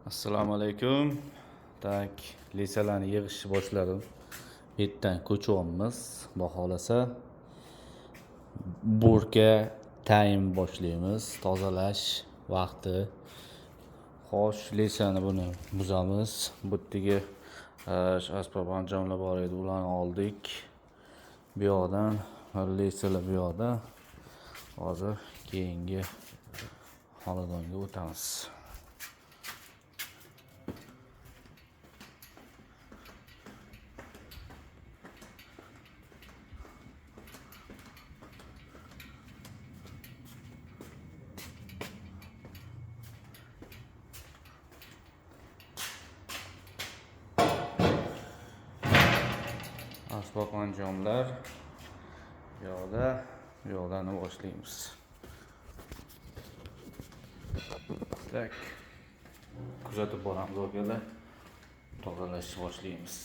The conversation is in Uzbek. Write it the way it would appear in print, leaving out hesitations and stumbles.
Assalomu alaykum. Tak, lisalarni yig'ishni boshladim. Bu yerdan ko'chyapmiz. Xudo xolasa burka time boshlaymiz. Tozalash vaqti. Xo'sh, lisani buni buzamiz. Bu yerdagi asbob anjomlar bor edi, ularni oldik. Bu yoqdan lisalar bu yoqda. Hozir keyingi xonadonga o'tamiz. Asbob anjomlar bu yoqdan boshlaymiz. Tak. Kuzatib boramiz akalar. Tozalashni boshlaymiz.